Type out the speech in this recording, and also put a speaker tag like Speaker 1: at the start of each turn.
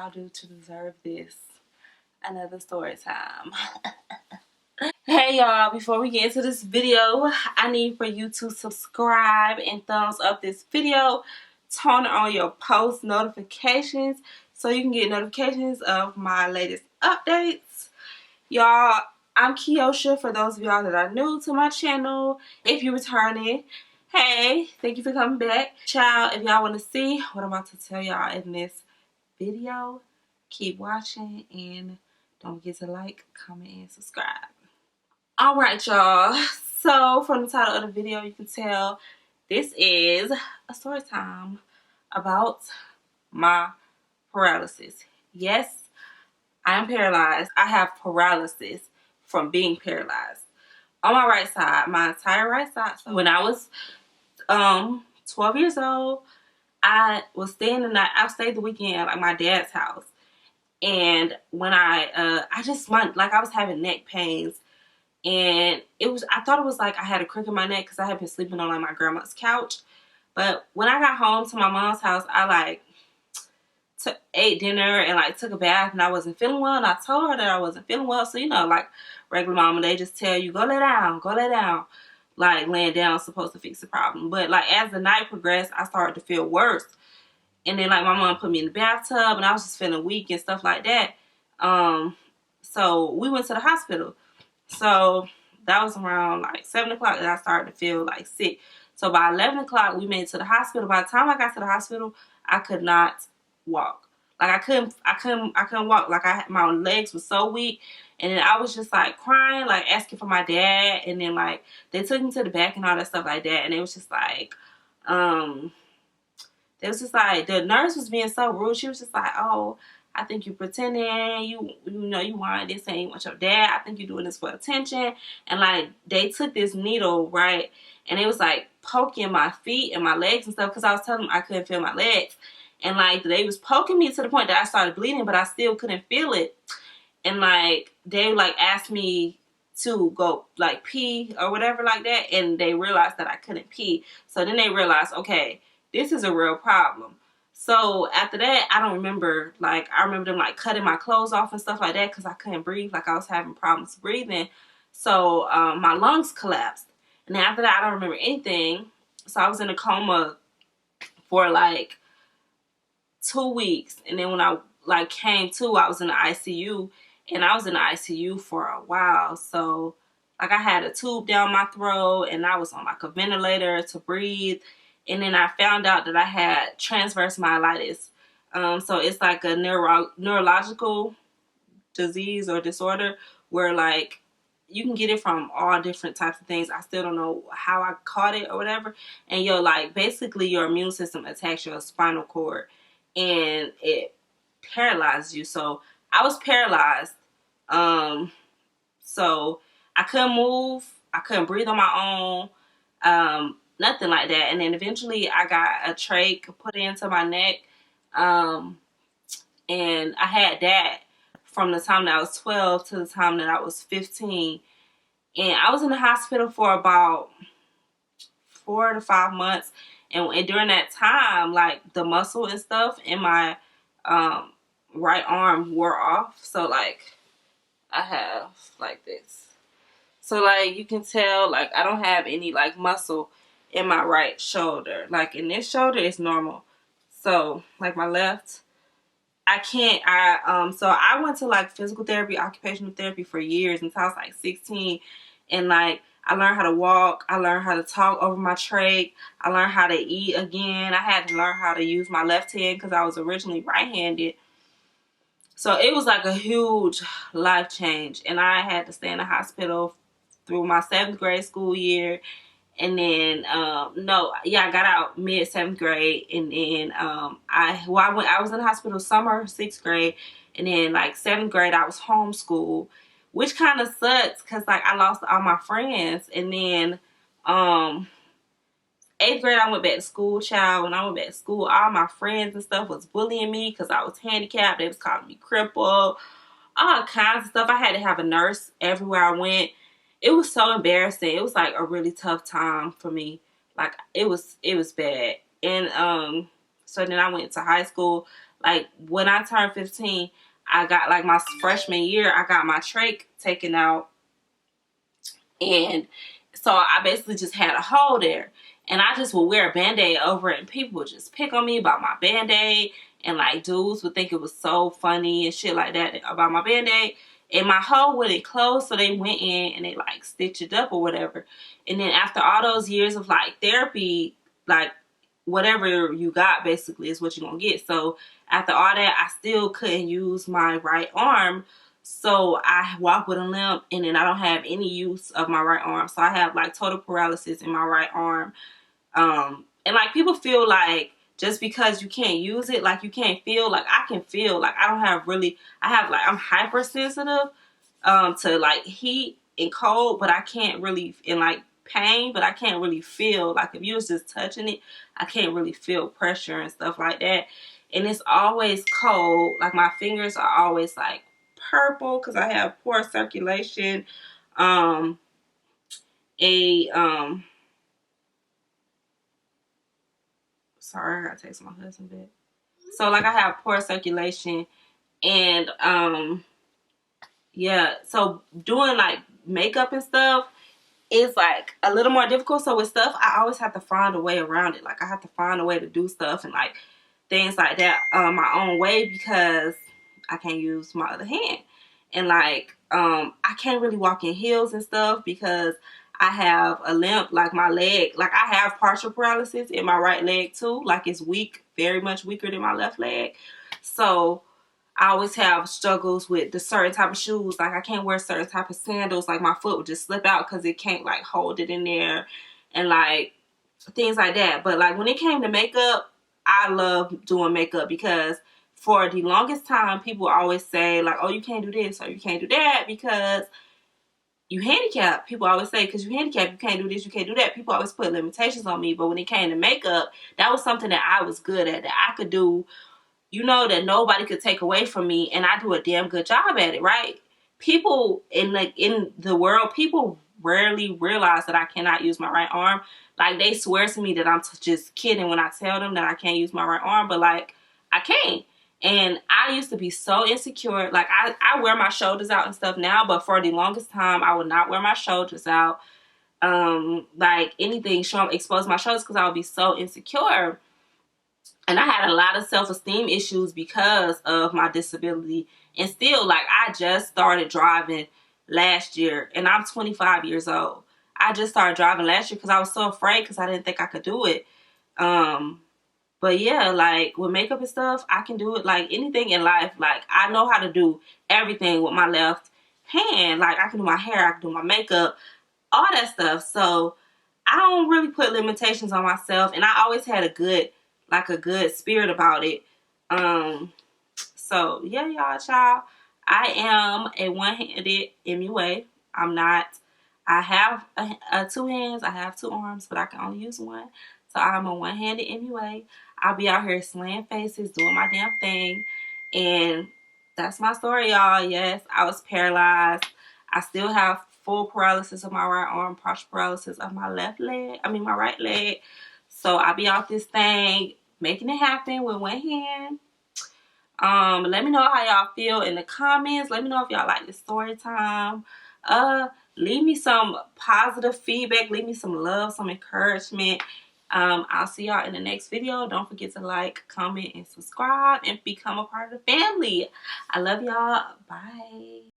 Speaker 1: I'll do to deserve this. Another story time. Hey y'all, before we get into this video, I need for you to subscribe and thumbs up this video. Turn on your post notifications so you can get notifications of my latest updates. Y'all, I'm Kiosha for those of y'all that are new to my channel. If you're returning, hey, thank you for coming back. Child, if y'all want to see what I'm about to tell y'all in this video, keep watching and don't forget to like, comment, and subscribe. Alright y'all, so from the title of the video you can tell this is a story time about my paralysis. Yes, I am paralyzed. I have paralysis from being paralyzed on my right side, my entire right side. So when I was 12 years old, I was staying the night. I stayed the weekend at like my dad's house, and when I was having neck pains, and I thought it was like I had a crick in my neck because I had been sleeping on like my grandma's couch. But when I got home to my mom's house, I like ate dinner and like took a bath, and I wasn't feeling well, and I told her that I wasn't feeling well. So, you know, like regular mama, they just tell you, go lay down. Like laying down is supposed to fix the problem. But like as the night progressed, I started to feel worse. And then like my mom put me in the bathtub, and I was just feeling weak and stuff like that. So we went to the hospital. So that was around like 7 o'clock that I started to feel like sick. So by 11 o'clock we made it to the hospital. By the time I got to the hospital, I could not walk. Like I couldn't walk. Like my legs were so weak. And then I was just like crying, like asking for my dad. And then like they took me to the back and all that stuff like that. And it was just like, it was just like the nurse was being so rude. She was just like, oh, I think you're pretending. You know you want this, and you want your dad. I think you're doing this for attention. And like they took this needle, right, and it was like poking my feet and my legs and stuff because I was telling them I couldn't feel my legs. And like they was poking me to the point that I started bleeding, but I still couldn't feel it. And like they like asked me to go like pee or whatever like that, and they realized that I couldn't pee. So then they realized, okay, this is a real problem. So after that, I don't remember, like, I remember them, like, cutting my clothes off and stuff like that because I couldn't breathe. Like, I was having problems breathing. So my lungs collapsed. And then after that, I don't remember anything. So I was in a coma for, like, 2 weeks. And then when I, like, came to, I was in the ICU. And I was in the ICU for a while. So, like, I had a tube down my throat. And I was on, like, a ventilator to breathe. And then I found out that I had transverse myelitis. So it's like a neurological disease or disorder where like you can get it from all different types of things. I still don't know how I caught it or whatever. And like basically your immune system attacks your spinal cord and it paralyzes you. So I was paralyzed. So I couldn't move. I couldn't breathe on my own. Nothing like that. And then eventually I got a trach put into my neck. And I had that from the time that I was 12 to the time that I was 15. And I was in the hospital for about 4 to 5 months. And during that time, like the muscle and stuff in my right arm wore off. So like I have like this. So like you can tell like I don't have any like muscle in my right shoulder. Like in this shoulder is normal. So like my left, I can't. So I went to like physical therapy, occupational therapy for years until I was like 16. And like I learned how to walk. I learned how to talk over my trach. I learned how to eat again. I had to learn how to use my left hand because I was originally right-handed. So it was like a huge life change. And I had to stay in the hospital through my 7th grade school year. And then, I got out mid 7th grade. And then I was in the hospital summer 6th grade. And then like 7th grade, I was homeschooled, which kind of sucks because like I lost all my friends. And then 8th grade, I went back to school, child. When I went back to school, all my friends and stuff was bullying me because I was handicapped. They was calling me crippled, all kinds of stuff. I had to have a nurse everywhere I went. It was so embarrassing. It was like a really tough time for me. Like it was bad. And so then I went to high school. Like when I turned 15, I got like my freshman year, I got my trach taken out. And so I basically just had a hole there. And I just would wear a Band-Aid over it, and people would just pick on me about my Band-Aid. And like dudes would think it was so funny and shit like that about my Band-Aid. And my hole wouldn't close, so they went in and they like stitched it up or whatever. And then after all those years of like therapy, like whatever you got basically is what you're gonna get. So after all that, I still couldn't use my right arm. So I walk with a limp, and then I don't have any use of my right arm. So I have like total paralysis in my right arm. And like people feel like just because you can't use it, like you can't feel, like I can feel, like I don't have really, I have like, I'm hypersensitive to like heat and cold, but I can't really, and like pain, but I can't really feel, like if you was just touching it, I can't really feel pressure and stuff like that. And it's always cold, like my fingers are always like purple because I have poor circulation. Sorry, I gotta text my husband back. So like I have poor circulation, and yeah, so doing like makeup and stuff is like a little more difficult. So with stuff, I always have to find a way around it. Like I have to find a way to do stuff and like things like that my own way, because I can't use my other hand. And like I can't really walk in heels and stuff because I have a limp. Like my leg, like I have partial paralysis in my right leg too. Like it's weak, very much weaker than my left leg. So I always have struggles with the certain type of shoes. Like I can't wear certain type of sandals. Like my foot would just slip out because it can't like hold it in there, and like things like that. But like when it came to makeup, I love doing makeup because for the longest time, people always say like, oh, you can't do this or you can't do that because you handicapped. People always say, because you handicapped, you can't do this, you can't do that. People always put limitations on me. But when it came to makeup, that was something that I was good at, that I could do, you know, that nobody could take away from me, and I do a damn good job at it, right? People in the world, people rarely realize that I cannot use my right arm. Like they swear to me that I'm just kidding when I tell them that I can't use my right arm, but like I can't. And I used to be so insecure. Like I wear my shoulders out and stuff now, but for the longest time I would not wear my shoulders out. Like anything expose my shoulders because I would be so insecure. And I had a lot of self-esteem issues because of my disability. And still, like, I just started driving last year, and I'm 25 years old. I just started driving last year because I was so afraid because I didn't think I could do it. But yeah, like with makeup and stuff, I can do it. Like anything in life, like I know how to do everything with my left hand. Like I can do my hair, I can do my makeup, all that stuff. So I don't really put limitations on myself, and I always had a good spirit about it. So yeah, y'all, I am a one-handed MUA. I'm not. I have two hands. I have two arms, but I can only use one. So I'm a one-handed MUA. I'll be out here slaying faces, doing my damn thing, and that's my story, y'all. Yes, I was paralyzed. I still have full paralysis of my right arm, partial paralysis of my left leg. I mean, my right leg. So I'll be out this thing, making it happen with one hand. Let me know how y'all feel in the comments. Let me know if y'all like the story time. Leave me some positive feedback. Leave me some love, some encouragement. I'll see y'all in the next video. Don't forget to like, comment, and subscribe, and become a part of the family. I love y'all. Bye.